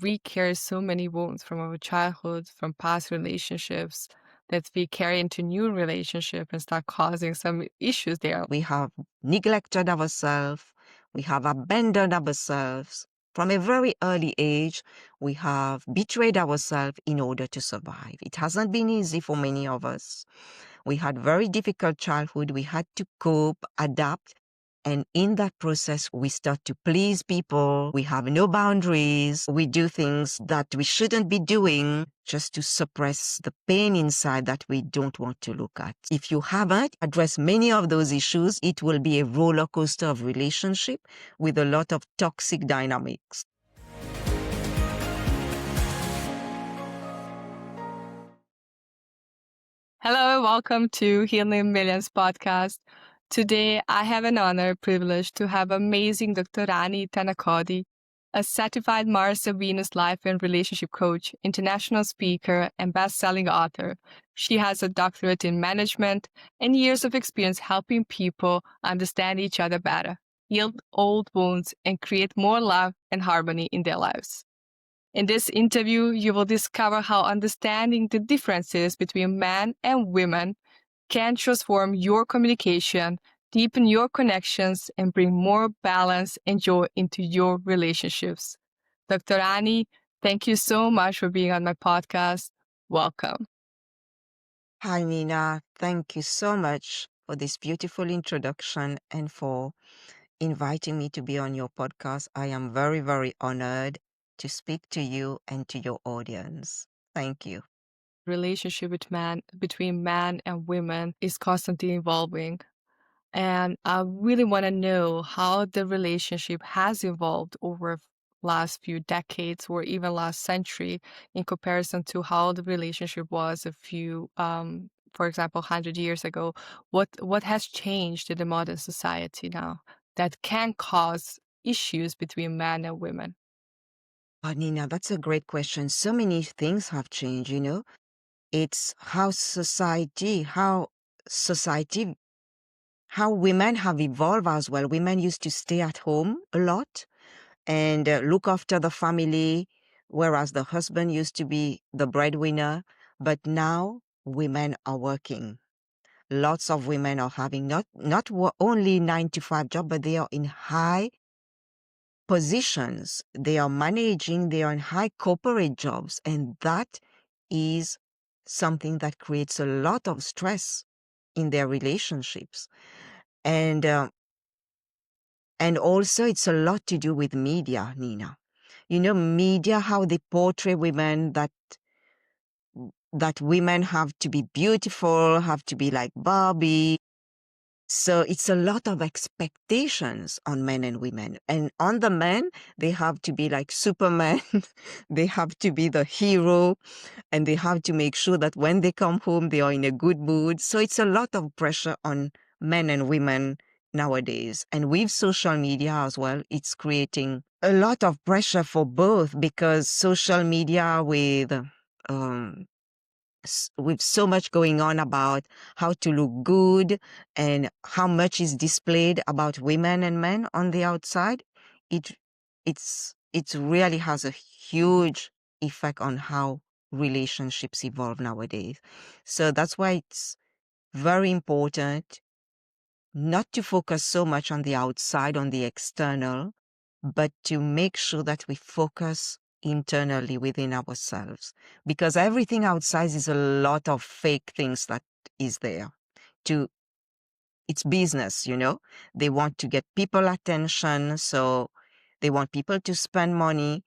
We carry so many wounds from our childhood, from past relationships that we carry into new relationship and start causing some issues there. We have neglected ourselves. We have abandoned ourselves. From a very early age, we have betrayed ourselves in order to survive. It hasn't been easy for many of us. We had very difficult childhood. We had to cope, adapt. And in that process, we start to please people. We have no boundaries. We do things that we shouldn't be doing just to suppress the pain inside that we don't want to look at. If you haven't addressed many of those issues, it will be a roller coaster of relationship with a lot of toxic dynamics. Hello, welcome to Healing Millions podcast. Today, I have an honor privilege to have amazing Dr. Rani Thanacoody, a certified Mars Venus life and relationship coach, international speaker, and best-selling author. She has a doctorate in management and years of experience helping people understand each other better, heal old wounds, and create more love and harmony in their lives. In this interview, you will discover how understanding the differences between men and women can transform your communication, deepen your connections, and bring more balance and joy into your relationships. Dr. Rani, thank you so much for being on my podcast. Welcome. Hi, Nina. Thank you so much for this beautiful introduction and for inviting me to be on your podcast. I am very, very honored to speak to you and to your audience. Thank you. Relationship between man and women is constantly evolving. And I really want to know how the relationship has evolved over last few decades or even last century in comparison to how the relationship was a few, for example, 100 years ago. What has changed in the modern society now that can cause issues between men and women? Oh, Nina, that's a great question. So many things have changed, you know. It's society, how women have evolved as well. Women used to stay at home a lot and look after the family, whereas the husband used to be the breadwinner. But now women are working. Lots of women are having not only 9 to 5 job, but they are in high positions. They are managing, they are in high corporate jobs. And that is something that creates a lot of stress in their relationships. And also it's a lot to do with media, Nina. You know, media, how they portray women, that women have to be beautiful, have to be like Barbie. So it's a lot of expectations on men and women. And on the men, they have to be like Superman. They have to be the hero. And they have to make sure that when they come home, they are in a good mood. So it's a lot of pressure on men and women nowadays. And with social media as well, it's creating a lot of pressure for both, because social media um, with so much going on about how to look good and how much is displayed about women and men on the outside, it really has a huge effect on how relationships evolve nowadays. So that's why it's very important not to focus so much on the outside, on the external, but to make sure that we focus internally within ourselves. Because everything outside is a lot of fake things that is there. It's business, you know. They want to get people attention, so they want people to spend money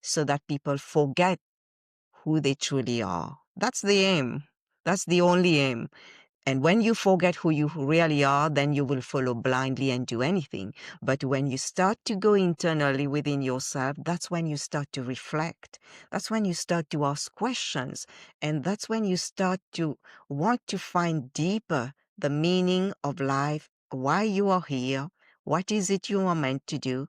so that people forget who they truly are. That's the aim. That's the only aim. And when you forget who you really are, then you will follow blindly and do anything. But when you start to go internally within yourself, that's when you start to reflect. That's when you start to ask questions. And that's when you start to want to find deeper the meaning of life, why you are here, what is it you are meant to do,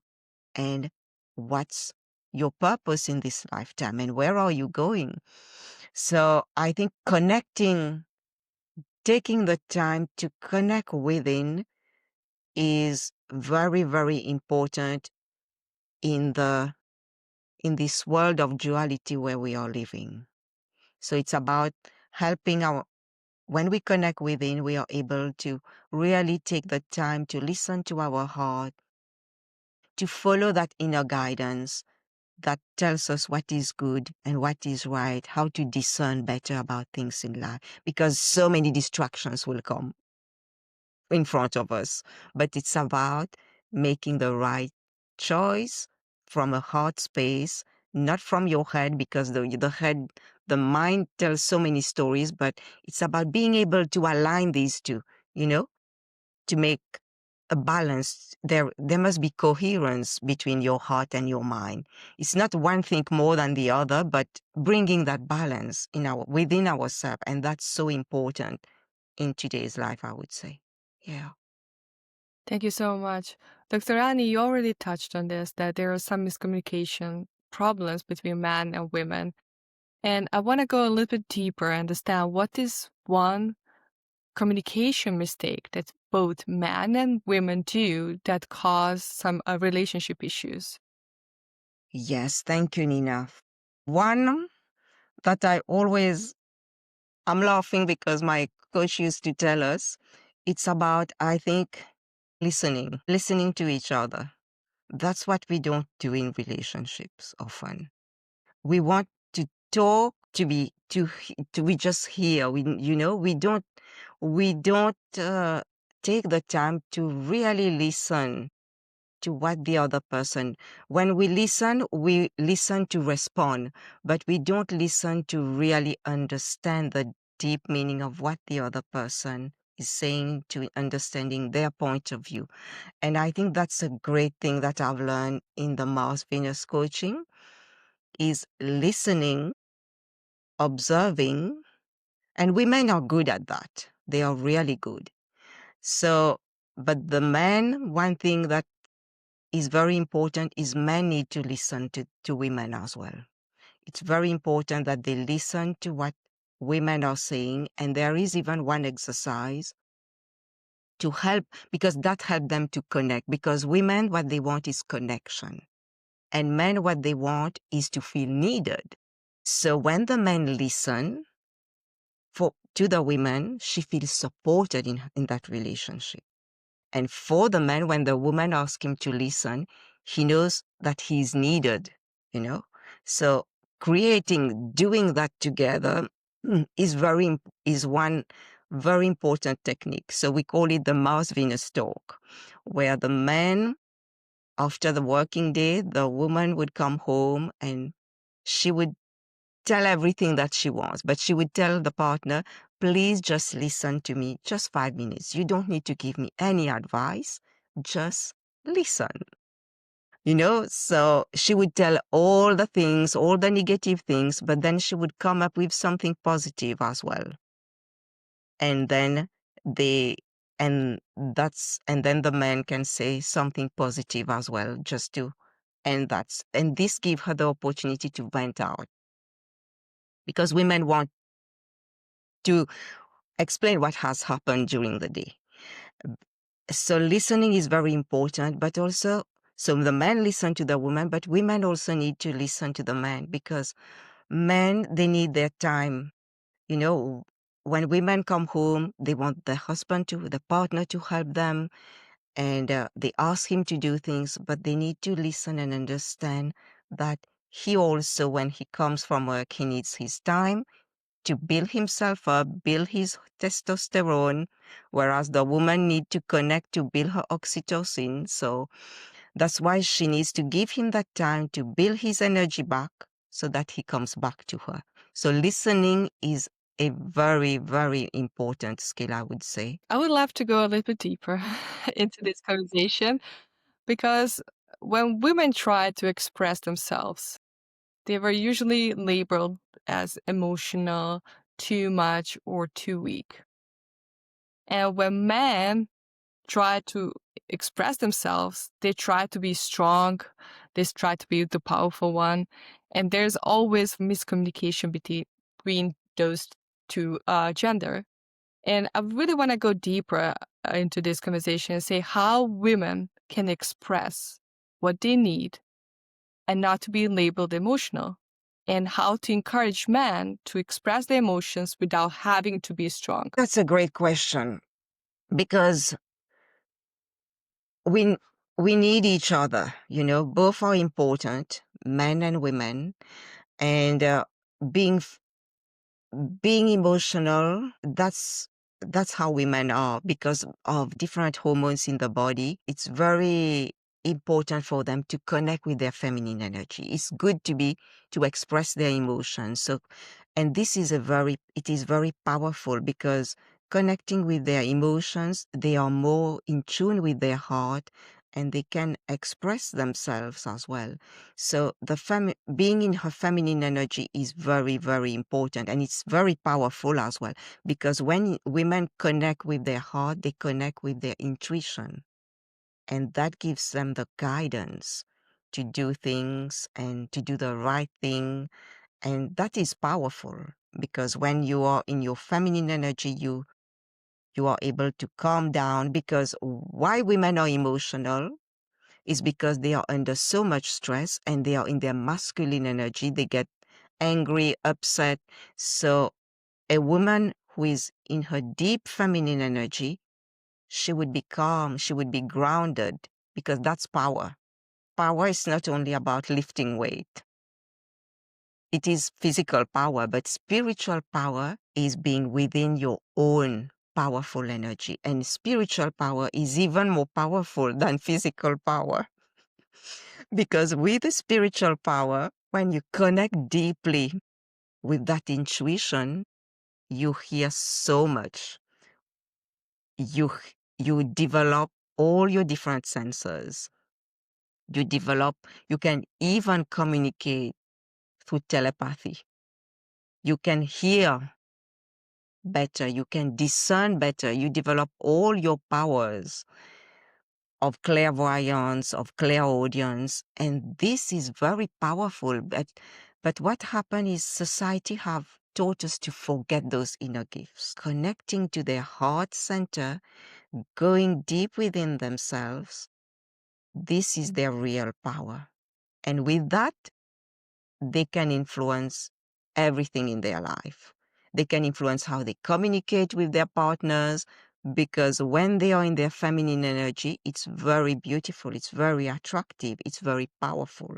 and what's your purpose in this lifetime, and where are you going? So I think taking the time to connect within is very, very important in the in this world of duality where we are living. So it's about helping when we connect within, we are able to really take the time to listen to our heart, to follow that inner guidance that tells us what is good and what is right, how to discern better about things in life, because so many distractions will come in front of us. But it's about making the right choice from a heart space, not from your head, because the head, the mind tells so many stories, but it's about being able to align these two, you know, to make a balance. There must be coherence between your heart and your mind. It's not one thing more than the other, but bringing that balance within ourselves, and that's so important in today's life, I would say. Yeah. Thank you so much. Dr. Rani, you already touched on this, that there are some miscommunication problems between men and women. And I want to go a little bit deeper and understand what is one communication mistake that both men and women do that cause some relationship issues. Yes, thank you, Nina. One that I'm laughing because my coach used to tell us, it's about, I think, listening to each other. That's what we don't do in relationships often. We want to talk, to we just hear. We don't take the time to really listen to what the other person. When we listen to respond, but we don't listen to really understand the deep meaning of what the other person is saying, to understanding their point of view. And I think that's a great thing that I've learned in the Mars Venus coaching, is listening, observing, and women are good at that. They are really good. So, but the men, one thing that is very important is men need to listen to women as well. It's very important that they listen to what women are saying. And there is even one exercise to help, because that helps them to connect. Because women, what they want is connection. And men, what they want is to feel needed. So when the men listen to the women, she feels supported in that relationship. And for the man, when the woman asks him to listen, he knows that he's needed, you know? So doing that together is one very important technique. So we call it the Mars Venus talk, where the man, after the working day, the woman would come home and she would tell everything that she wants, but she would tell the partner, please just listen to me, just 5 minutes. You don't need to give me any advice, just listen. So she would tell all the things, all the negative things, but then she would come up with something positive as well. And then and then the man can say something positive as well, and this give her the opportunity to vent out, because women want to explain what has happened during the day. So listening is very important, but also, so the men listen to the woman, but women also need to listen to the man, because men, they need their time. When women come home, they want the partner to help them, and they ask him to do things, but they need to listen and understand that he also, when he comes from work, he needs his time to build himself up, build his testosterone, whereas the woman need to connect to build her oxytocin. So that's why she needs to give him that time to build his energy back so that he comes back to her. So listening is a very, very important skill, I would say. I would love to go a little bit deeper into this conversation, because when women try to express themselves, they were usually labeled as emotional, too much, or too weak. And when men try to express themselves, they try to be strong, they try to be the powerful one. And there's always miscommunication between those two gender. And I really want to go deeper into this conversation and say how women can express what they need and not to be labeled emotional, and how to encourage men to express their emotions without having to be strong? That's a great question because we we need each other. Both are important, men and women, and being being emotional, that's how women are because of different hormones in the body. It's very important for them to connect with their feminine energy. It's good to express their emotions. So, and this is it is very powerful because connecting with their emotions, they are more in tune with their heart and they can express themselves as well. So being in her feminine energy is very, very important, and it's very powerful as well, because when women connect with their heart, they connect with their intuition, and that gives them the guidance to do things and to do the right thing. And that is powerful because when you are in your feminine energy, you are able to calm down, because why women are emotional is because they are under so much stress and they are in their masculine energy. They get angry, upset. So a woman who is in her deep feminine energy, she would be calm, she would be grounded, because that's power. Power is not only about lifting weight. It is physical power, but spiritual power is being within your own powerful energy. And spiritual power is even more powerful than physical power. Because with the spiritual power, when you connect deeply with that intuition, you hear so much. You you develop all your different senses. You can even communicate through telepathy. You can hear better, you can discern better, you develop all your powers of clairvoyance, of clairaudience, and this is very powerful. But what happened is society have taught us to forget those inner gifts. Connecting to their heart center, going deep within themselves, this is their real power. And with that, they can influence everything in their life. They can influence how they communicate with their partners, because when they are in their feminine energy, it's very beautiful, it's very attractive, it's very powerful.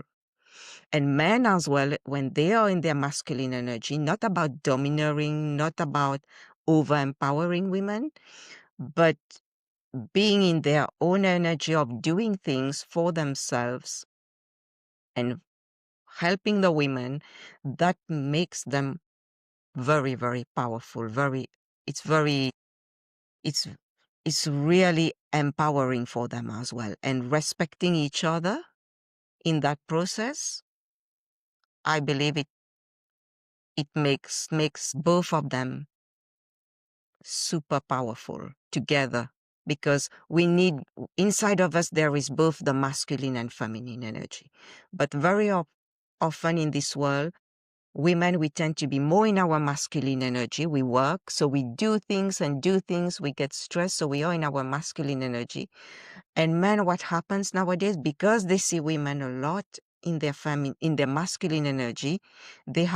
And men as well, when they are in their masculine energy, not about domineering, not about over empowering women, but being in their own energy of doing things for themselves and helping the women, that makes them very, very powerful. It's very, it's, it's really empowering for them as well. And respecting each other in that process, I believe it makes both of them super powerful together, because we need, inside of us, there is both the masculine and feminine energy. But very often in this world, women, we tend to be more in our masculine energy. We work, so we do things and do things. We get stressed, so we are in our masculine energy. And men, what happens nowadays, because they see women a lot in their masculine energy, they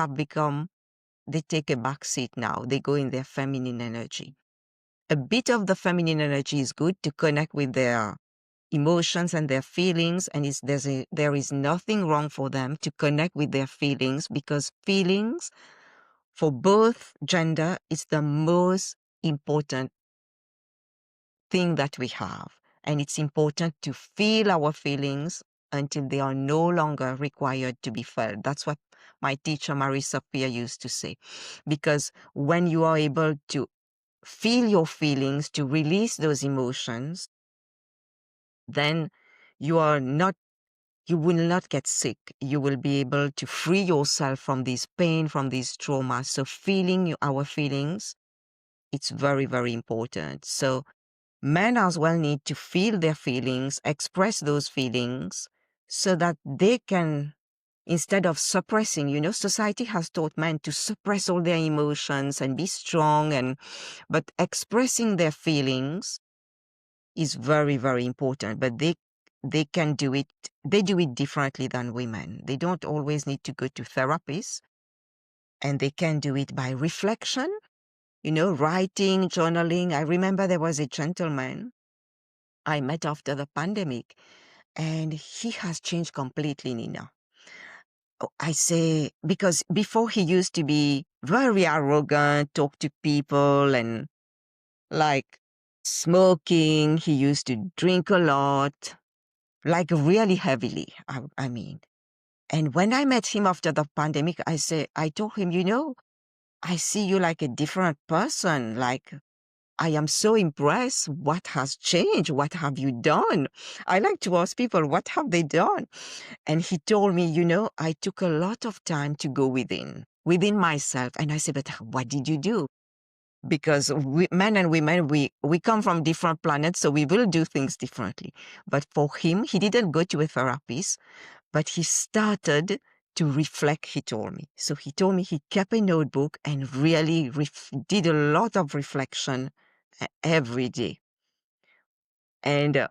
take a back seat now. They go in their feminine energy. A bit of the feminine energy is good to connect with their emotions and their feelings, and there is nothing wrong for them to connect with their feelings, because feelings for both gender is the most important thing that we have. And it's important to feel our feelings until they are no longer required to be felt. That's what my teacher Marisa Peer used to say. Because when you are able to feel your feelings, to release those emotions, then you are not you will not get sick. You will be able to free yourself from this pain, from these traumas. So feeling our feelings, it's very, very important. So men as well need to feel their feelings, express those feelings, so that they can, instead of suppressing, society has taught men to suppress all their emotions and be strong, but expressing their feelings is very, very important. But they can do it. They do it differently than women. They don't always need to go to therapists, and they can do it by reflection, writing, journaling. I remember there was a gentleman I met after the pandemic, and he has changed completely, Nina. I say, because before he used to be very arrogant, talk to people, and like smoking. He used to drink a lot, like really heavily, I mean. And when I met him after the pandemic, I told him, I see you like a different person. Like, I am so impressed. What has changed? What have you done? I like to ask people, what have they done? And he told me, I took a lot of time to go within myself. And I said, but what did you do? Because men and women, we come from different planets, so we will do things differently. But for him, he didn't go to a therapist, but he started to reflect, he told me. So he told me he kept a notebook and really did a lot of reflection every day. And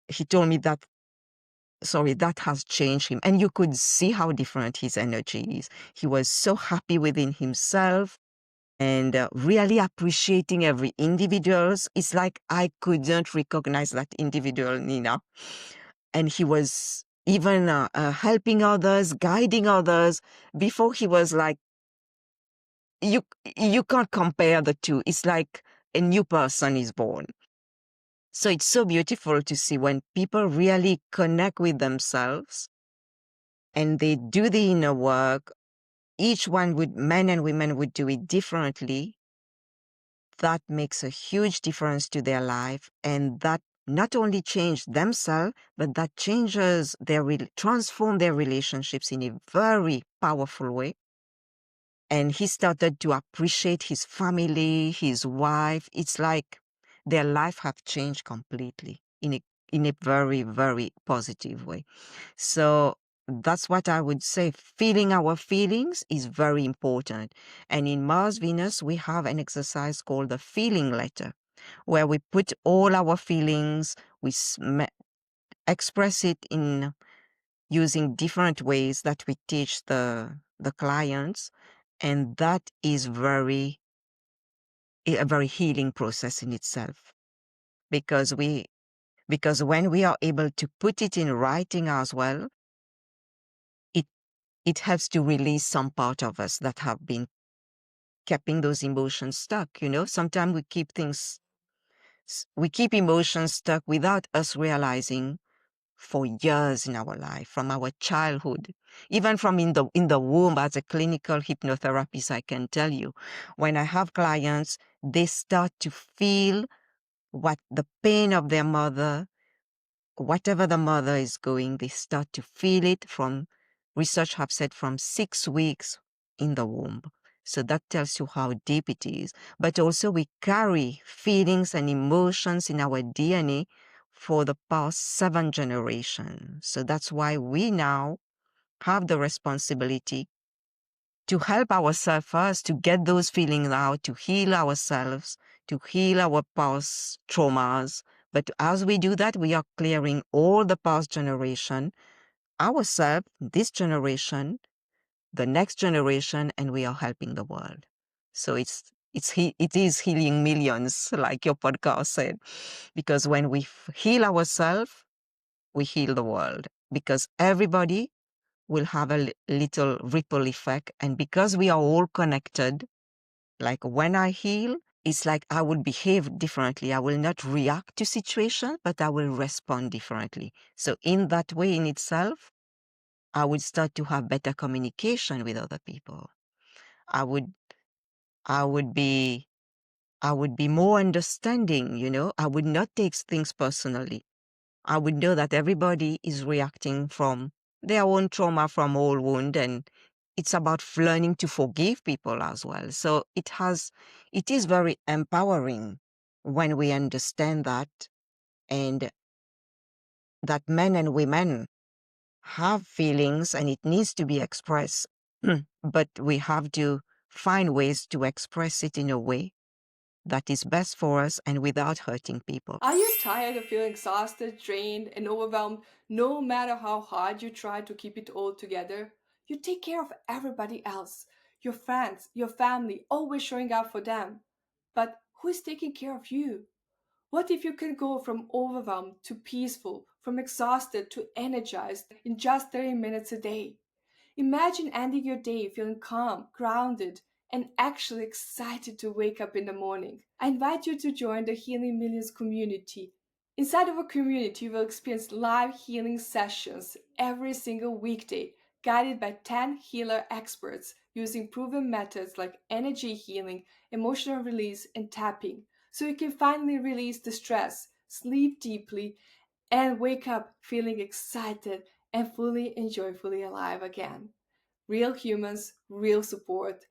he told me that, that has changed him. And you could see how different his energy is. He was so happy within himself and really appreciating every individual. It's like I couldn't recognize that individual, Nina. And he was even helping others, guiding others. Before he was like, you can't compare the two. It's like a new person is born. So it's so beautiful to see when people really connect with themselves and they do the inner work. Each one men and women would do it differently. That makes a huge difference to their life, and that not only change themselves, but that changes transform their relationships in a very powerful way. And he started to appreciate his family, his wife. It's like their life have changed completely in a very, very positive way. So that's what I would say. Feeling our feelings is very important. And in Mars Venus, we have an exercise called the feeling letter, where we put all our feelings, we express it in using different ways that we teach the clients. And that is a very healing process in itself, because when we are able to put it in writing as well, it helps to release some part of us that have been keeping those emotions stuck. Sometimes we keep emotions stuck without us realizing for years in our life, from our childhood, even from in the womb. As a clinical hypnotherapist, I can tell you, when I have clients, they start to feel what the pain of their mother, whatever the mother is going, they start to feel it from, research have said, from 6 weeks in the womb. So that tells you how deep it is. But also we carry feelings and emotions in our DNA for the past 7 generations. So that's why we now have the responsibility to help ourselves first, to get those feelings out, to heal ourselves, to heal our past traumas. But as we do that, we are clearing all the past generation, ourselves, this generation, the next generation, and we are helping the world. So it is healing millions, like your podcast said, because when we heal ourselves, we heal the world, because everybody will have a little ripple effect. And because we are all connected, like when I heal, it's like I will behave differently. I will not react to situations, but I will respond differently. So in that way in itself, I would start to have better communication with other people. I would, I would be, I would be more understanding, I would not take things personally. I would know that everybody is reacting from their own trauma, from old wound, and it's about learning to forgive people as well. So it is very empowering when we understand that, and that men and women have feelings and it needs to be expressed, but we have to find ways to express it in a way that is best for us and without hurting people. Are you tired of feeling exhausted, drained, and overwhelmed no matter how hard you try to keep it all together? You take care of everybody else, your friends, your family, always showing up for them. But who is taking care of you? What if you can go from overwhelmed to peaceful, from exhausted to energized in just 30 minutes a day? Imagine ending your day feeling calm, grounded, and actually excited to wake up in the morning. I invite you to join the Healing Millions community. Inside of a community, you will experience live healing sessions every single weekday, guided by 10 healer experts using proven methods like energy healing, emotional release, and tapping, so you can finally release the stress, sleep deeply, and wake up feeling excited and fully and joyfully alive again. Real humans, real support,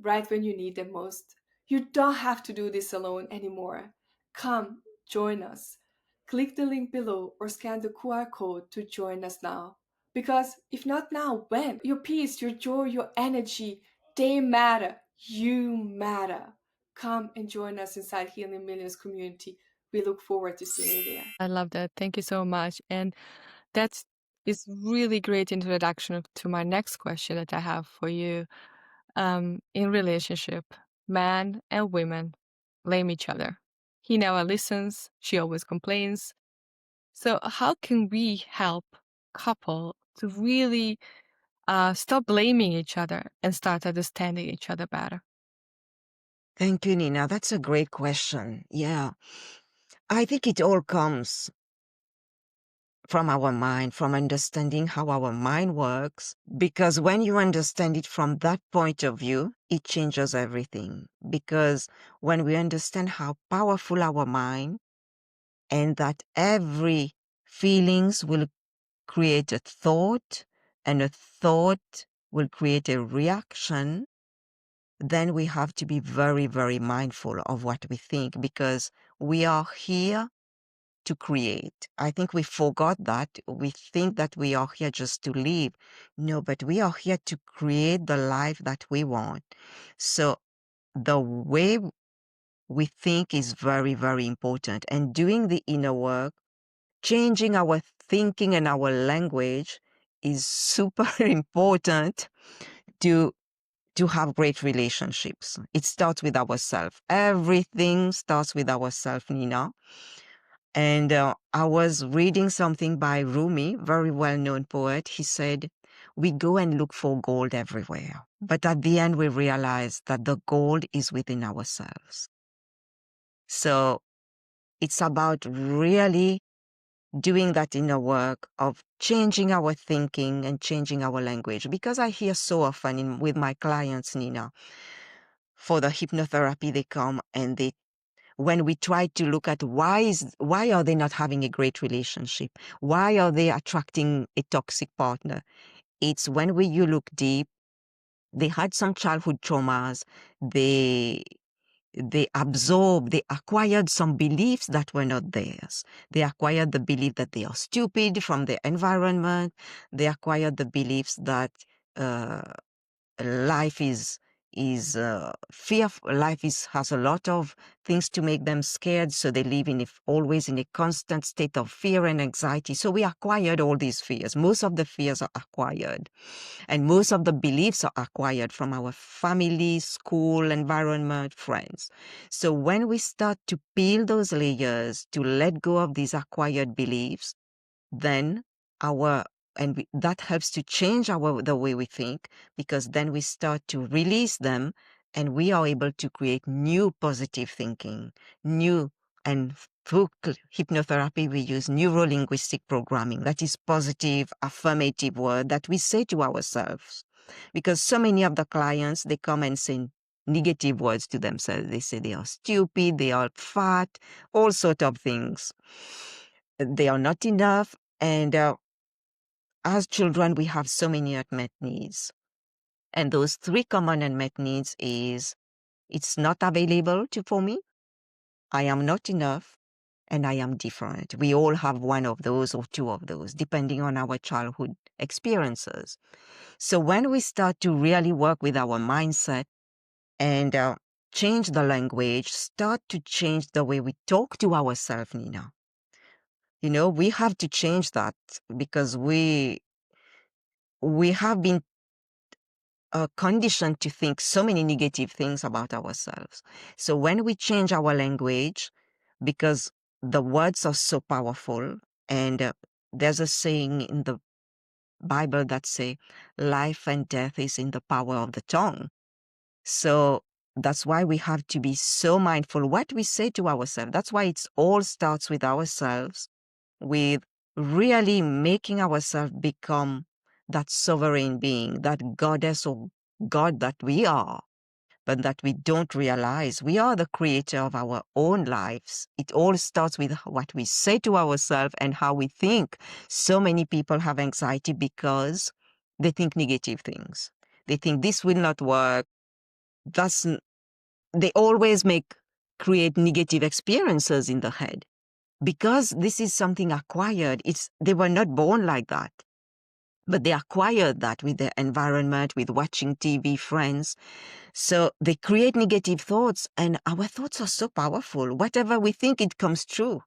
right when you need them most. You don't have to do this alone anymore. Come, join us. Click the link below or scan the QR code to join us now. Because if not now, when? Your peace, your joy, your energy, they matter. You matter. Come and join us inside Healing Millions community. We look forward to seeing you there. I love that. Thank you so much. And that's is really great introduction to my next question that I have for you. In relationship, men and women blame each other. He never listens. She always complains. So how can we help couple to really stop blaming each other and start understanding each other better? Thank you, Nina. That's a great question. Yeah. I think it all comes from our mind, from understanding how our mind works. Because when you understand it from that point of view, it changes everything. Because when we understand how powerful our mind and that every feelings will create a thought and a thought will create a reaction, then we have to be very, very mindful of what we think because we are here to create. I think we forgot that. We think that we are here just to live. No, but we are here to create the life that we want. So the way we think is very, very important. And doing the inner work, changing our thinking and our language is super important to have great relationships. It starts with ourselves. Everything starts with ourselves, Nina. And I was reading something by Rumi, very well-known poet. He said, we go and look for gold everywhere. But at the end, we realize that the gold is within ourselves. So it's about really doing that inner work of changing our thinking and changing our language. Because I hear so often with my clients, Nina, for the hypnotherapy, they come and when we try to look at why are they not having a great relationship? Why are they attracting a toxic partner? It's when you look deep, they had some childhood traumas. They acquired some beliefs that were not theirs. They acquired the belief that they are stupid from their environment. They acquired the beliefs that uh, life is fearful. Life has a lot of things to make them scared, so they live always in a constant state of fear and anxiety. So we acquired all these fears. Most of the fears are acquired, and most of the beliefs are acquired from our family, school, environment, friends. So when we start to peel those layers, to let go of these acquired beliefs, then that helps to change the way we think, because then we start to release them and we are able to create new positive thinking, and through hypnotherapy, we use neuro-linguistic programming. That is positive, affirmative word that we say to ourselves. Because so many of the clients, they come and say negative words to themselves. They say they are stupid, they are fat, all sort of things. They are not enough. And as children, we have so many unmet needs. And those three common unmet needs is, it's not available for me, I am not enough, and I am different. We all have one of those or two of those, depending on our childhood experiences. So when we start to really work with our mindset and change the language, start to change the way we talk to ourselves, Nina. We have to change that because we have been conditioned to think so many negative things about ourselves. So when we change our language, because the words are so powerful, and there's a saying in the Bible that say, life and death is in the power of the tongue. So that's why we have to be so mindful what we say to ourselves. That's why it all starts with ourselves, with really making ourselves become that sovereign being, that goddess or God that we are, but that we don't realize. We are the creator of our own lives. It all starts with what we say to ourselves and how we think. So many people have anxiety because they think negative things. They think this will not work. They always create negative experiences in the head because this is something acquired. They were not born like that, but they acquired that with their environment, with watching TV, friends. So they create negative thoughts, and our thoughts are so powerful. Whatever we think, it comes true.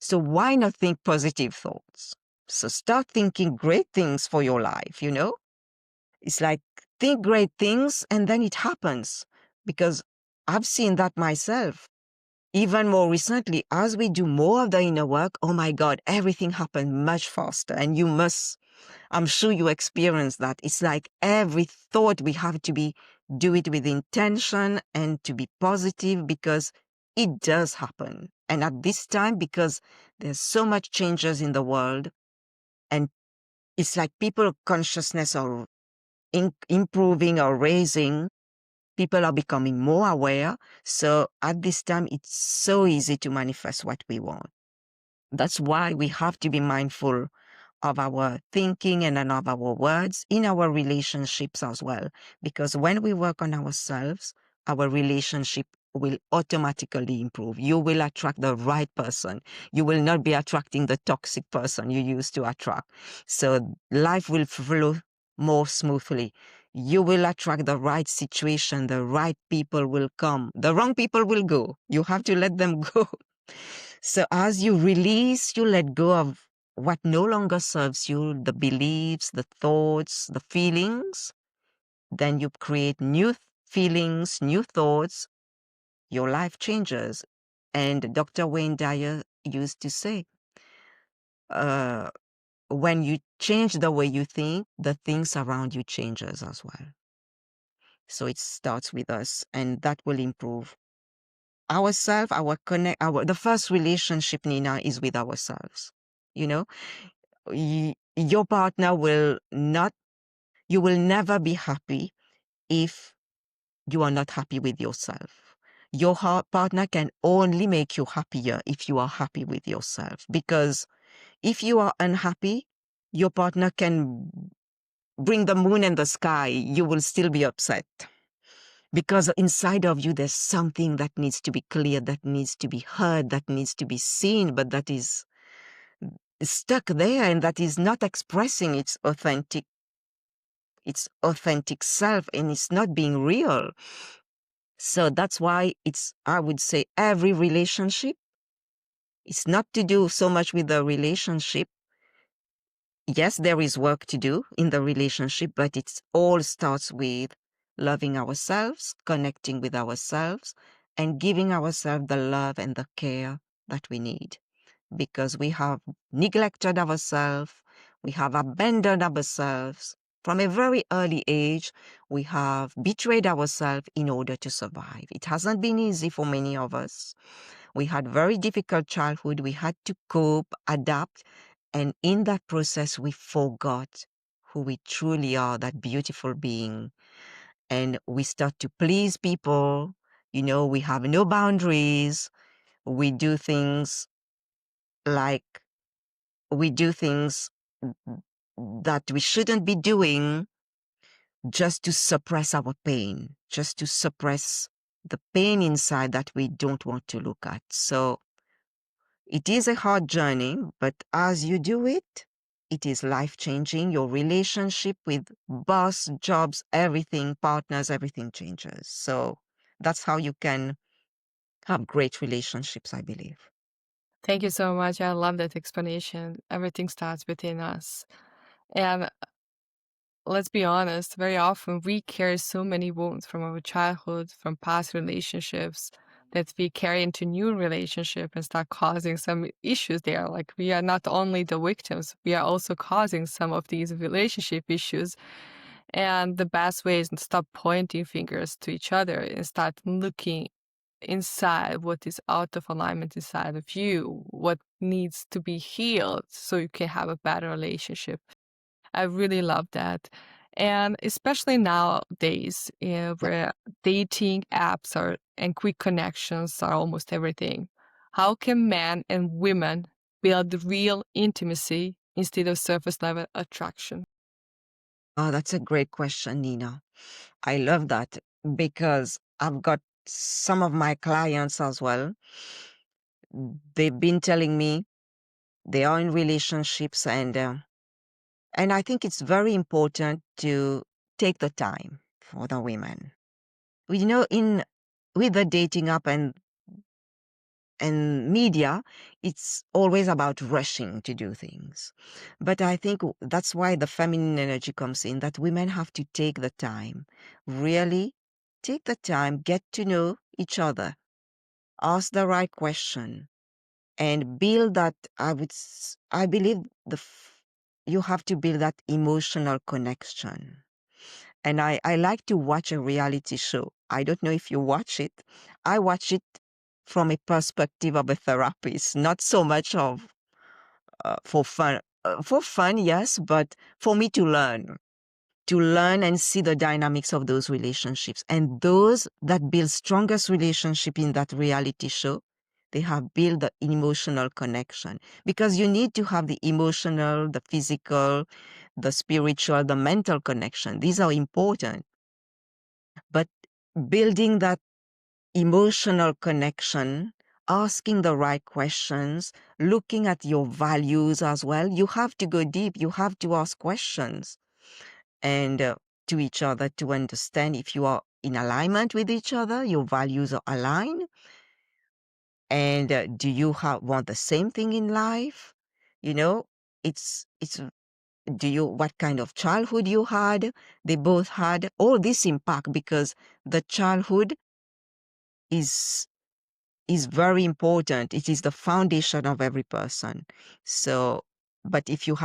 So why not think positive thoughts? So start thinking great things for your life, It's like think great things and then it happens. Because I've seen that myself. Even more recently, as we do more of the inner work, oh my God, everything happens much faster. And I'm sure you experience that. It's like every thought we have to do it with intention and to be positive because it does happen. And at this time, because there's so much changes in the world, and it's like people consciousness are improving or raising, people are becoming more aware. So at this time, it's so easy to manifest what we want. That's why we have to be mindful of our thinking and of our words in our relationships as well. Because when we work on ourselves, our relationship will automatically improve. You will attract the right person. You will not be attracting the toxic person you used to attract. So life will flow more smoothly. You will attract the right situation. The right people will come. The wrong people will go. You have to let them go. So as you release, you let go of what no longer serves you, the beliefs, the thoughts, the feelings, then you create new feelings, new thoughts, your life changes. And Dr. Wayne Dyer used to say, uh, when you change the way you think, the things around you changes as well. So it starts with us, and that will improve ourselves, the first relationship, Nina, is with ourselves. You know, your partner you will never be happy if you are not happy with yourself. Your partner can only make you happier if you are happy with yourself. Because if you are unhappy, your partner can bring the moon and the sky. You will still be upset. Because inside of you, there's something that needs to be clear, that needs to be heard, that needs to be seen, but that is stuck there and that is not expressing its authentic self, and it's not being real. So that's why I would say every relationship, it's not to do so much with the relationship. Yes, there is work to do in the relationship, but it all starts with loving ourselves, connecting with ourselves, and giving ourselves the love and the care that we need. Because we have neglected ourselves, we have abandoned ourselves. From a very early age, we have betrayed ourselves in order to survive. It hasn't been easy for many of us. We had very difficult childhood. We had to cope, adapt, and in that process, we forgot who we truly are, that beautiful being. And we start to please people. We have no boundaries. We do things like we do things that we shouldn't be doing just to suppress our pain, just to suppress the pain inside that we don't want to look at. So it is a hard journey, but as you do it, it is life-changing. Your relationship with boss, jobs, everything, partners, everything changes. So That's how you can have great relationships, I believe. Thank you so much. I love that explanation. Everything starts within us. And let's be honest, very often we carry so many wounds from our childhood, from past relationships, that we carry into new relationship and start causing some issues there. Like we are not only the victims, we are also causing some of these relationship issues. And the best way is to stop pointing fingers to each other and start looking inside what is out of alignment inside of you, what needs to be healed so you can have a better relationship. I really love that. And especially nowadays, Yeah. where dating apps are and quick connections are almost everything. How can men and women build real intimacy instead of surface level attraction? Oh, that's a great question, Nina. I love that because I've got some of my clients as well. They've been telling me they are in relationships, and I think it's very important to take the time for the women. You know, in with the dating app and media, it's always about rushing to do things. But I think that's why the feminine energy comes in, that women have to take the time, really take the time, get to know each other, ask the right question, and build that. I believe you have to build that emotional connection. And I like to watch a reality show. I don't know if you watch it. I watch it from a perspective of a therapist, not so much of for fun. For fun, yes, but for me to learn and see the dynamics of those relationships. And those that build strongest relationship in that reality show, they have built the emotional connection, because you need to have the emotional, the physical, the spiritual, the mental connection. These are important. But building that emotional connection, asking the right questions, looking at your values as well. You have to go deep. You have to ask questions and to each other to understand if you are in alignment with each other, your values are aligned, and do you want the same thing in life? You know, it's do you what kind of childhood you had? They both had all this impact, because the childhood is is very important. It is the foundation of every person. So, but if you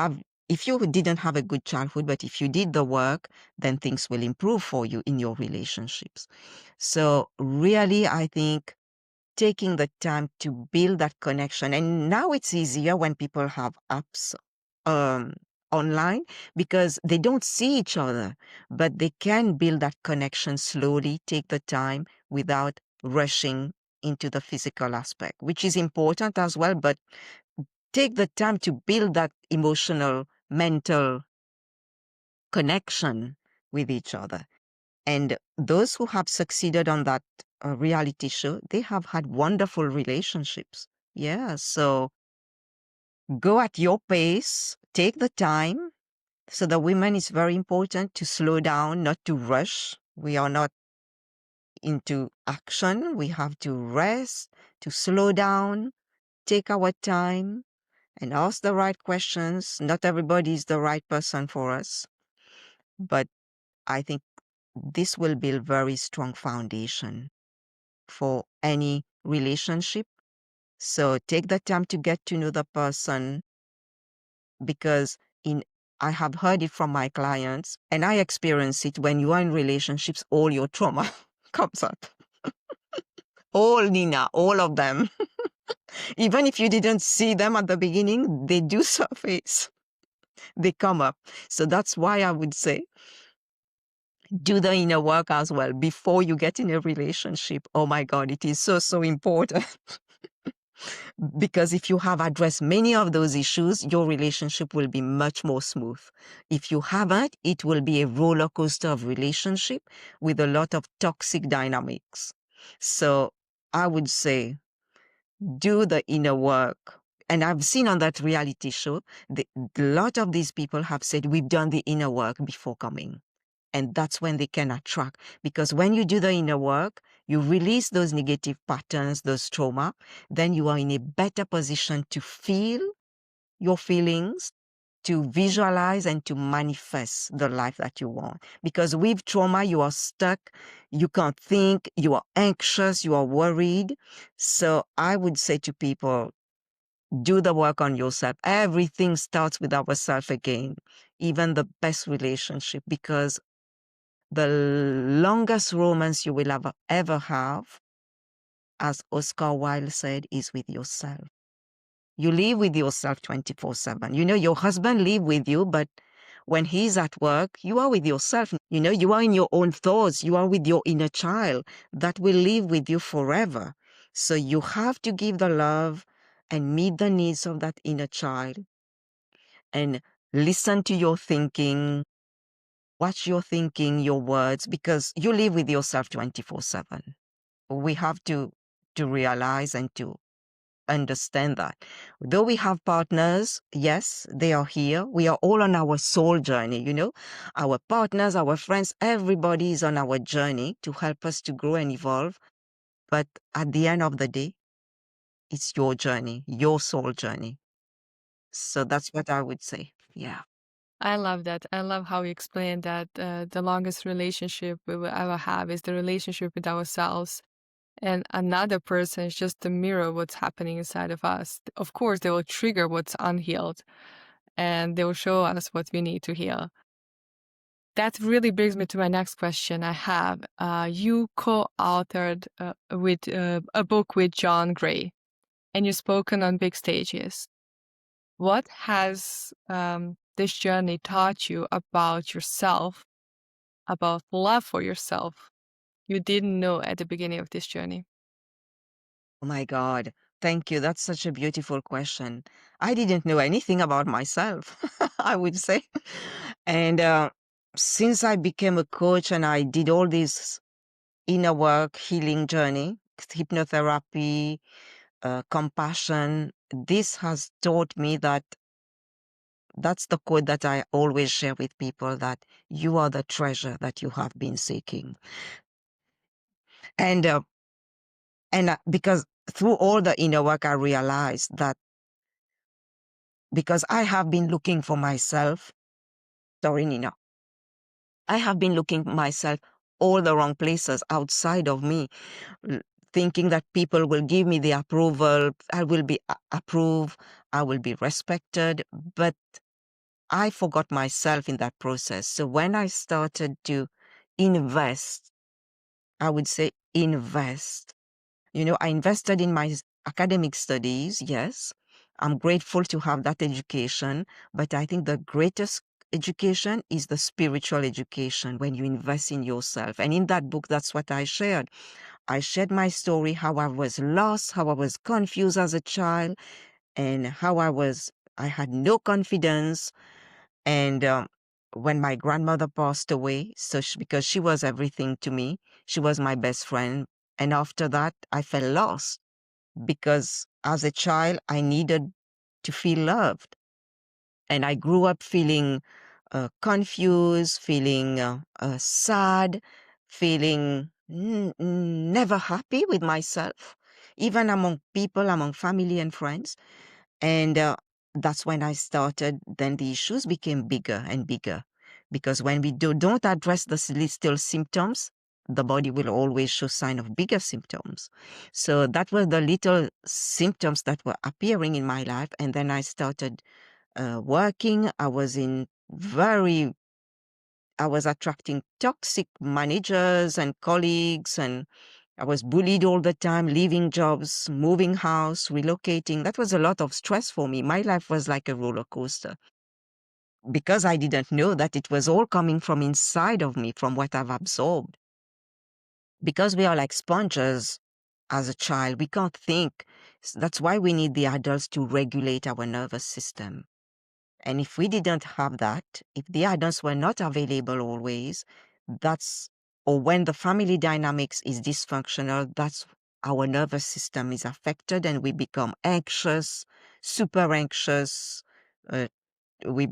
didn't have a good childhood, but if you did the work, then things will improve for you in your relationships. So really, I think taking the time to build that connection, and now it's easier when people have apps um, online, because they don't see each other, but they can build that connection slowly, take the time without rushing into the physical aspect, which is important as well. But take the time to build that emotional, mental connection with each other. And those who have succeeded on that reality show, they have had wonderful relationships. Yeah. So go at your pace, take the time. So the women, is very important to slow down, not to rush. We are not into action. We have to rest, to slow down, take our time, and ask the right questions. Not everybody is the right person for us, but I think this will build very strong foundation for any relationship. So take the time to get to know the person, because in I have heard it from my clients, and I experience it. When you are in relationships, all your trauma comes up. All, Nina, all of them. Even if you didn't see them at the beginning, they do surface. They come up. So that's why I would say do the inner work as well before you get in a relationship. Oh my God, it is so, so important. Because if you have addressed many of those issues, your relationship will be much more smooth. If you haven't, it will be a roller coaster of relationship with a lot of toxic dynamics. So I would say do the inner work. And I've seen on that reality show, a lot of these people have said, we've done the inner work before coming. And that's when they can attract. Because when you do the inner work, you release those negative patterns, those trauma, then you are in a better position to feel your feelings, to visualize and to manifest the life that you want. Because with trauma, you are stuck, you can't think, you are anxious, you are worried. So I would say to people, do the work on yourself. Everything starts with ourselves again, even the best relationship, because the longest romance you will ever have, as Oscar Wilde said, is with yourself. You live with yourself 24/7. Your husband live with you, but when he's at work, you are with yourself. You are in your own thoughts. You are with your inner child that will live with you forever. So you have to give the love and meet the needs of that inner child and listen to your thinking, watch your thinking, your words, because you live with yourself 24/7. We have to realize and to understand that. Though we have partners, yes, they are here. We are all on our soul journey. Our partners, our friends, everybody is on our journey to help us to grow and evolve. But at the end of the day, it's your journey, your soul journey. So that's what I would say. Yeah. I love that. I love how you explained that the longest relationship we will ever have is the relationship with ourselves. And another person is just the mirror of what's happening inside of us. Of course, they will trigger what's unhealed and they will show us what we need to heal. That really brings me to my next question I have. You co-authored with a book with John Gray, and you've spoken on big stages. What has this journey taught you about yourself, about love for yourself, you didn't know at the beginning of this journey? Oh my God. Thank you. That's such a beautiful question. I didn't know anything about myself, I would say. And since I became a coach and I did all this inner work, healing journey, hypnotherapy, compassion, this has taught me that that's the quote that I always share with people, that you are the treasure that you have been seeking. And because through all the inner work, I realized that because I have been looking for myself, sorry, Nina, I have been looking for myself all the wrong places outside of me, l- thinking that people will give me the approval, I will be approved, I will be respected, but I forgot myself in that process. So when I started to invest, I would say invest. I invested in my academic studies, yes. I'm grateful to have that education, but I think the greatest education is the spiritual education when you invest in yourself. And in that book, that's what I shared. I shared my story, how I was lost, how I was confused as a child, and how I had no confidence. And when my grandmother passed away, because she was everything to me, she was my best friend. And after that, I felt lost because as a child, I needed to feel loved. And I grew up feeling confused, feeling sad, feeling never happy with myself, even among people, among family and friends. And that's when I started, then the issues became bigger and bigger. Because when we don't address the little symptoms, the body will always show sign of bigger symptoms. So that were the little symptoms that were appearing in my life. And then I started working. I was attracting toxic managers and colleagues, and I was bullied all the time, leaving jobs, moving house, relocating. That was a lot of stress for me. My life was like a roller coaster because I didn't know that it was all coming from inside of me, from what I've absorbed. Because we are like sponges as a child, we can't think. That's why we need the adults to regulate our nervous system. And if we didn't have that, if the adults were not available always, or when the family dynamics is dysfunctional, that's our nervous system is affected and we become anxious, super anxious. Uh, we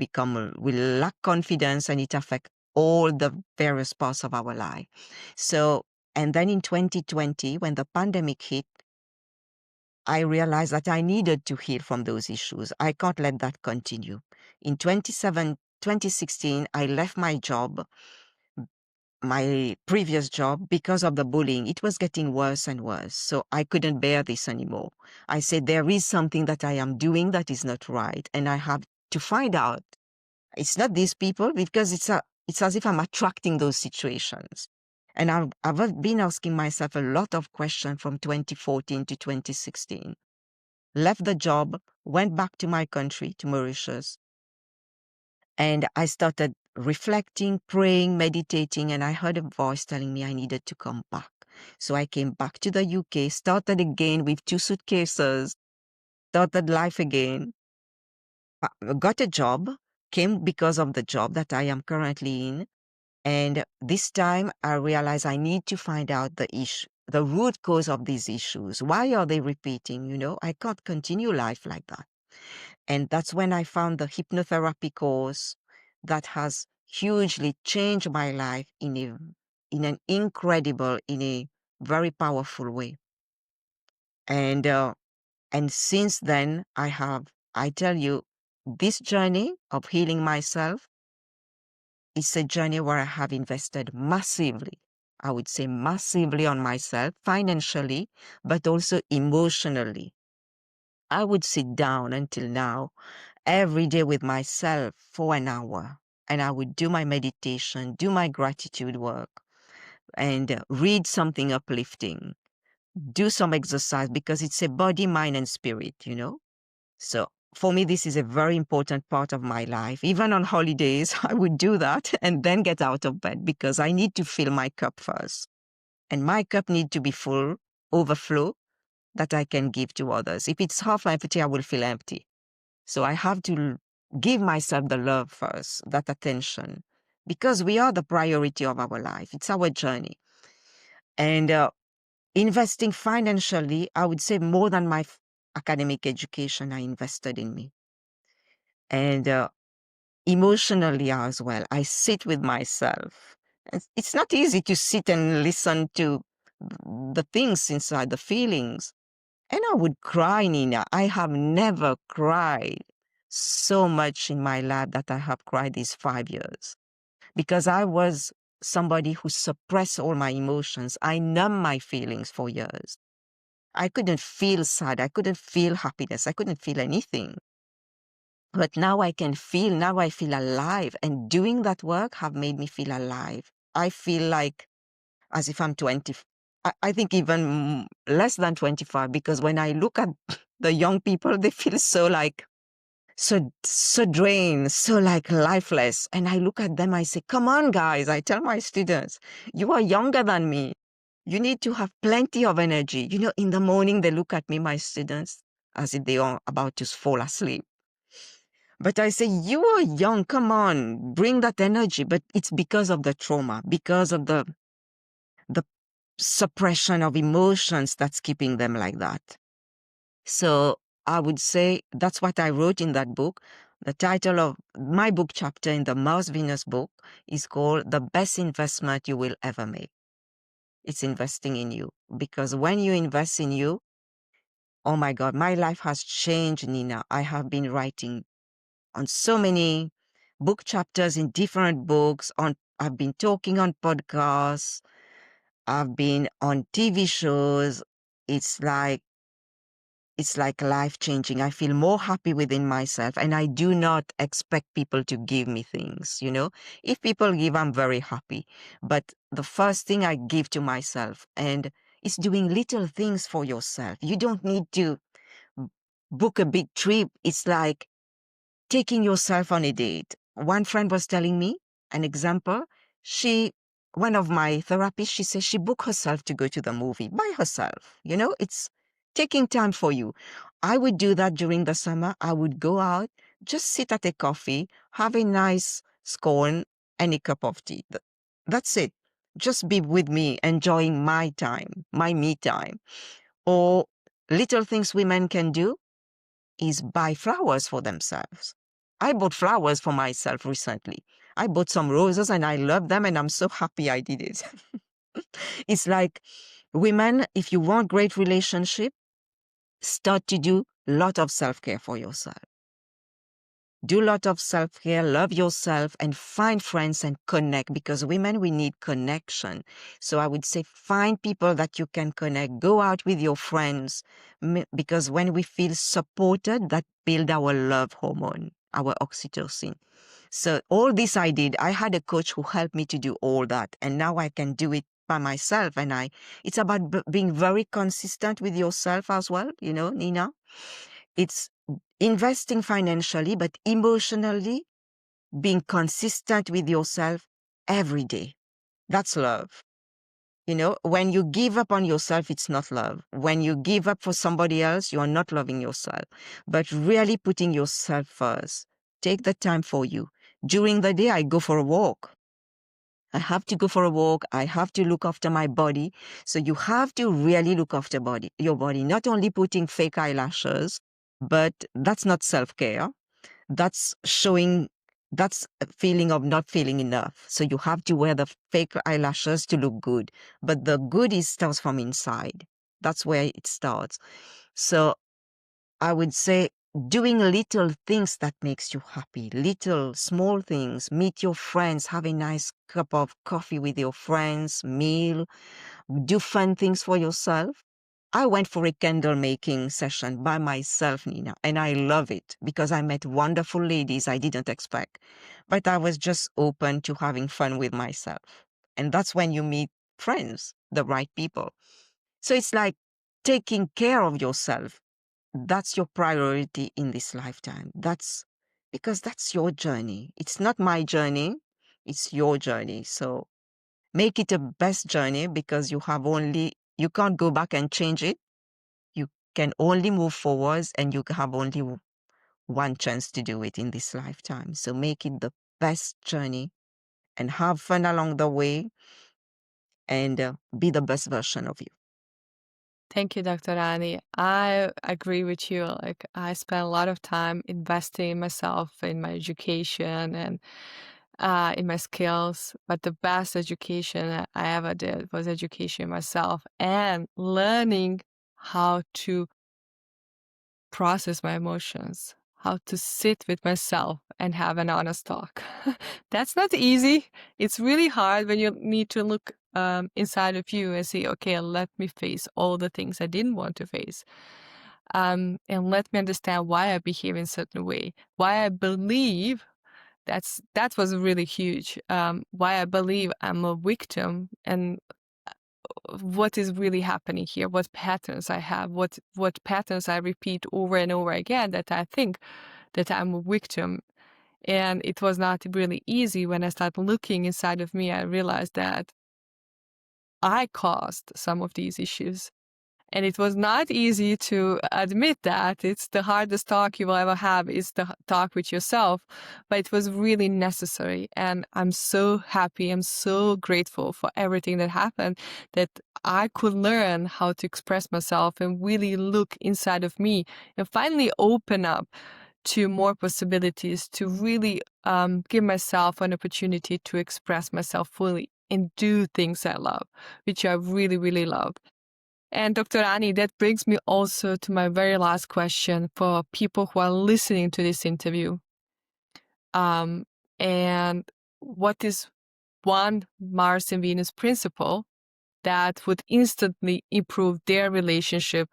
lack confidence and it affects all the various parts of our life. So, and then in 2020, when the pandemic hit, I realized that I needed to heal from those issues. I can't let that continue. In 2016, I left my job, my previous job, because of the bullying. It was getting worse and worse. So I couldn't bear this anymore. I said, there is something that I am doing that is not right, and I have to find out. It's not these people, because it's as if I'm attracting those situations. And I've been asking myself a lot of questions from 2014 to 2016. Left the job, went back to my country, to Mauritius, and I started reflecting, praying, meditating, and I heard a voice telling me I needed to come back. So I came back to the UK, started again with 2 suitcases, started life again, got a job, came because of the job that I am currently in. And this time I realized I need to find out the issue, the root cause of these issues. Why are they repeating? I can't continue life like that. And that's when I found the hypnotherapy course that has hugely changed my life in an incredible, in a very powerful way. And since then, I tell you, this journey of healing myself is a journey where I have invested massively. I would say massively on myself, financially, but also emotionally. I would sit down until now every day with myself for an hour, and I would do my meditation, do my gratitude work, and read something uplifting, do some exercise, because it's a body, mind, and spirit. So for me, this is a very important part of my life. Even on holidays, I would do that and then get out of bed, because I need to fill my cup first. And my cup needs to be full, overflow, that I can give to others. If it's half empty, I will feel empty. So I have to give myself the love first, that attention, because we are the priority of our life. It's our journey. And investing financially, I would say more than my academic education, I invested in me. And emotionally as well, I sit with myself. It's not easy to sit and listen to the things inside, the feelings. And I would cry, Nina. I have never cried so much in my life that I have cried these 5 years, because I was somebody who suppressed all my emotions. I numbed my feelings for years. I couldn't feel sad. I couldn't feel happiness. I couldn't feel anything. But now I can feel, now I feel alive. And doing that work have made me feel alive. I feel like as if I'm 20. I think even less than 25, because when I look at the young people, they feel so drained, so like lifeless. And I look at them, I say, come on, guys. I tell my students, you are younger than me. You need to have plenty of energy. In the morning, they look at me, my students, as if they are about to fall asleep. But I say, you are young, come on, bring that energy. But it's because of the trauma, because of the suppression of emotions that's keeping them like that. So I would say that's what I wrote in that book. The title of my book chapter in the Mars Venus book is called The Best Investment You Will Ever Make. It's investing in you, because when you invest in you, oh my God, my life has changed, Nina. I have been writing on so many book chapters in different books. I've been talking on podcasts. I've been on TV shows. It's like life-changing. I feel more happy within myself, and I do not expect people to give me things. If people give, I'm very happy. But the first thing I give to myself, and it's doing little things for yourself. You don't need to book a big trip. It's like taking yourself on a date. One friend was telling me an example. One of my therapists, she says she booked herself to go to the movie by herself. It's taking time for you. I would do that during the summer. I would go out, just sit at a coffee, have a nice scone and a cup of tea. That's it. Just be with me, enjoying my time, my me time. Or little things women can do is buy flowers for themselves. I bought flowers for myself recently. I bought some roses and I love them and I'm so happy I did it. It's like, women, if you want great relationship, start to do a lot of self-care for yourself. Do a lot of self-care, love yourself, and find friends and connect, because women, we need connection. So I would say find people that you can connect. Go out with your friends, because when we feel supported, that build our love hormone, our oxytocin. So all this I did. I had a coach who helped me to do all that, and now I can do it by myself. And it's about being very consistent with yourself as well, Nina. It's investing financially, but emotionally being consistent with yourself every day. That's love. When you give up on yourself, it's not love. When you give up for somebody else, you are not loving yourself, but really putting yourself first. Take the time for you. During the day, I go for a walk. I have to go for a walk. I have to look after my body. So you have to really look after your body, not only putting fake eyelashes, but that's not self-care. That's a feeling of not feeling enough. So you have to wear the fake eyelashes to look good. But the good starts from inside. That's where it starts. So I would say doing little things that makes you happy, little small things, meet your friends, have a nice cup of coffee with your friends, meal, do fun things for yourself. I went for a candle making session by myself, Nina, and I love it because I met wonderful ladies I didn't expect. But I was just open to having fun with myself. And that's when you meet friends, the right people. So it's like taking care of yourself. That's your priority in this lifetime. That's because that's your journey. It's not my journey. It's your journey. So make it a best journey, because you can't go back and change it. You can only move forwards, and you have only one chance to do it in this lifetime. So make it the best journey and have fun along the way, and be the best version of you. Thank you, Dr. Rani. I agree with you. Like, I spent a lot of time investing in myself, in my education, and in my skills. But the best education that I ever did was education myself and learning how to process my emotions, how to sit with myself and have an honest talk. That's not easy. It's really hard when you need to look inside of you and say, okay, let me face all the things I didn't want to face. And let me understand why I behave in a certain way, why I believe that was really huge. Why I believe I'm a victim, and what is really happening here, what patterns I have, what patterns I repeat over and over again, that I think that I'm a victim. And it was not really easy. When I started looking inside of me, I realized that I caused some of these issues. And it was not easy to admit that. It's the hardest talk you will ever have, is the talk with yourself. But it was really necessary. And I'm so happy. I'm so grateful for everything that happened, that I could learn how to express myself and really look inside of me and finally open up to more possibilities, to really give myself an opportunity to express myself fully and do things I love, which I really, really love. And Dr. Rani, that brings me also to my very last question for people who are listening to this interview. And what is one Mars and Venus principle that would instantly improve their relationship?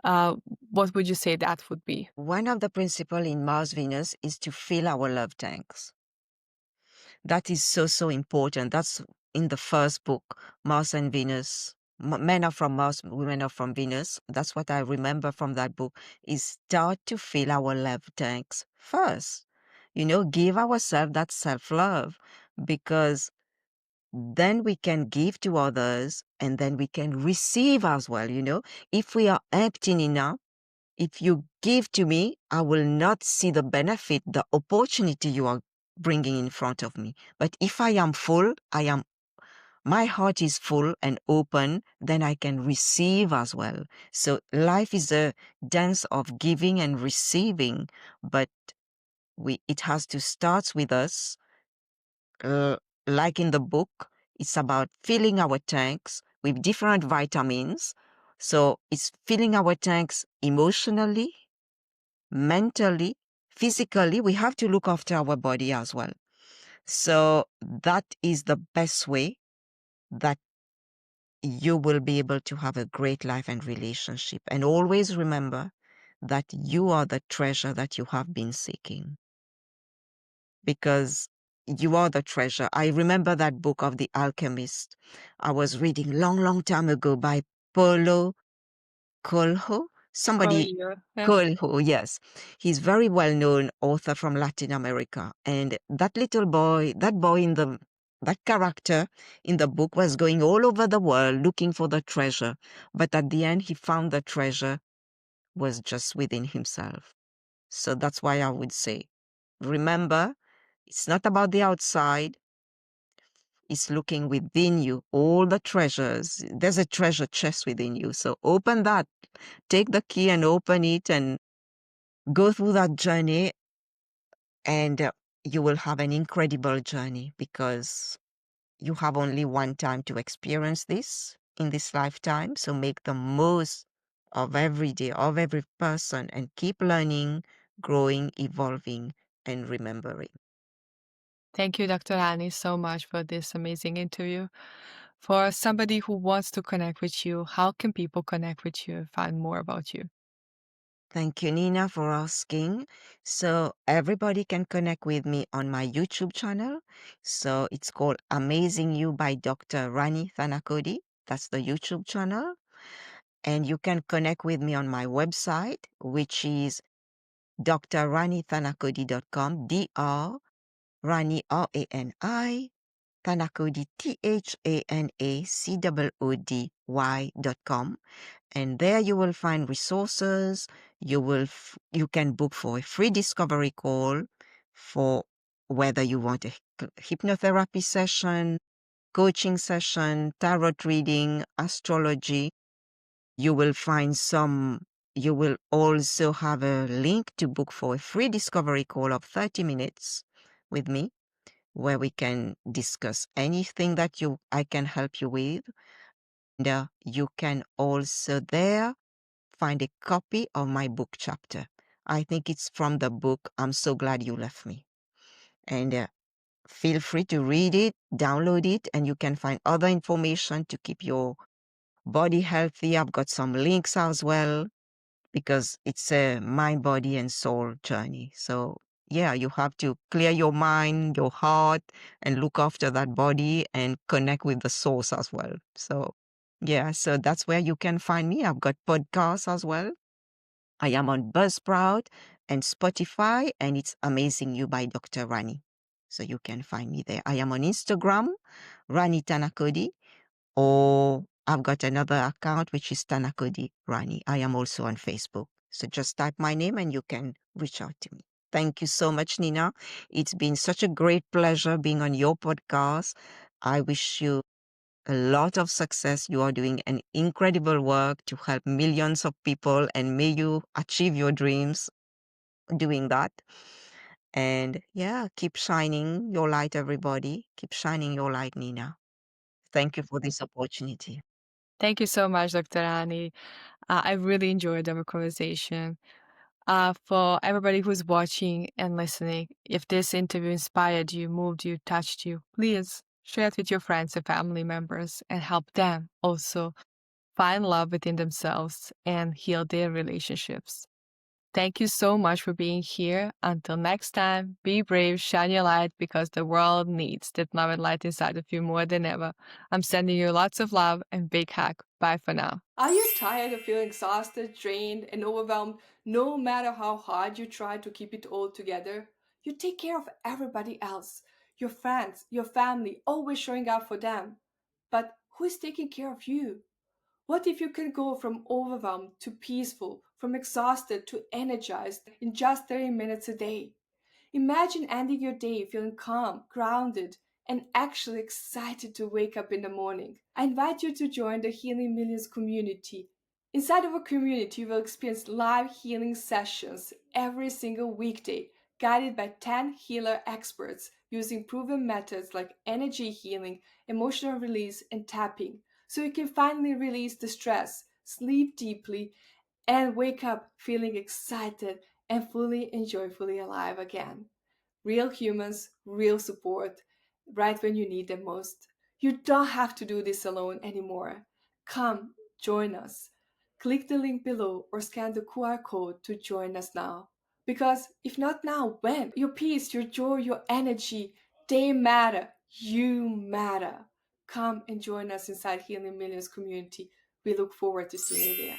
What would you say that would be? One of the principles in Mars Venus is to fill our love tanks. That is so, so important. That's in the first book, Mars and Venus. Men are from Mars, women are from Venus. That's what I remember from that book, is start to fill our love tanks first. Give ourselves that self-love, because then we can give to others, and then we can receive as well. If we are empty enough, if you give to me, I will not see the benefit, the opportunity you are bringing in front of me. But if I am full, my heart is full and open, then I can receive as well. So life is a dance of giving and receiving, but it has to start with us. uh, like in the book, it's about filling our tanks with different vitamins. So it's filling our tanks emotionally, mentally, physically. We have to look after our body as well. So that is the best way that you will be able to have a great life and relationship. And always remember that you are the treasure that you have been seeking, because you are the treasure. I remember that book of The Alchemist I was reading long, long time ago by Paulo Coelho. Somebody, Coelho. Yeah. Coelho, yes. He's very well-known author from Latin America. And that little boy, that character in the book was going all over the world looking for the treasure. But at the end, he found the treasure was just within himself. So that's why I would say, remember, it's not about the outside. It's looking within you, all the treasures. There's a treasure chest within you. So open that, take the key and open it and go through that journey. And you will have an incredible journey, because you have only one time to experience this in this lifetime. So make the most of every day, of every person, and keep learning, growing, evolving, and remembering. Thank you, Dr. Rani, so much for this amazing interview. For somebody who wants to connect with you, how can people connect with you and find more about you? Thank you, Nina, for asking. So everybody can connect with me on my YouTube channel. So it's called Amazing You by Dr. Rani Thanacoody. That's the YouTube channel. And you can connect with me on my website, which is drranithanacoody.com, Dr. Rani, Rani, Thanacoody, THANACOODY.com. And there you will find resources. You can book for a free discovery call for whether you want a hypnotherapy session, coaching session, tarot reading, astrology. You will find you will also have a link to book for a free discovery call of 30 minutes with me, where we can discuss anything that I can help you with. And you can also there find a copy of my book chapter. I think it's from the book I'm So Glad You Left Me. And feel free to read it, download it, and you can find other information to keep your body healthy. I've got some links as well, because it's a mind, body, and soul journey. So yeah, you have to clear your mind, your heart, and look after that body and connect with the source as well. So yeah, so that's where you can find me. I've got podcasts as well. I am on Buzzsprout and Spotify, and it's Amazing You by Dr. Rani. So you can find me there. I am on Instagram, Rani Thanacoody, or I've got another account, which is Thanacoody Rani. I am also on Facebook. So just type my name and you can reach out to me. Thank you so much, Nina. It's been such a great pleasure being on your podcast. I wish you a lot of success. You are doing an incredible work to help millions of people, and may you achieve your dreams doing that. And yeah, keep shining your light, everybody. Keep shining your light, Nina. Thank you for this opportunity. Thank you so much, Dr. Rani. I really enjoyed our conversation. For everybody who's watching and listening, if this interview inspired you, moved you, touched you, please share it with your friends and family members and help them also find love within themselves and heal their relationships. Thank you so much for being here. Until next time, be brave, shine your light, because the world needs that love and light inside of you more than ever. I'm sending you lots of love and big hug. Bye for now. Are you tired of feeling exhausted, drained, and overwhelmed no matter how hard you try to keep it all together? You take care of everybody else, your friends, your family, always showing up for them. But who is taking care of you? What if you can go from overwhelmed to peaceful, from exhausted to energized in just 30 minutes a day? Imagine ending your day feeling calm, grounded, and actually excited to wake up in the morning. I invite you to join the Healing Millions community. Inside of a community, you will experience live healing sessions every single weekday, guided by 10 healer experts using proven methods like energy healing, emotional release, and tapping, so you can finally release the stress, sleep deeply, and wake up feeling excited and fully and joyfully alive again. Real humans, real support, right when you need them most. You don't have to do this alone anymore. Come, join us. Click the link below or scan the QR code to join us now. Because if not now, when? Your peace, your joy, your energy, they matter. You matter. Come and join us inside Healing Millions community. We look forward to seeing you there.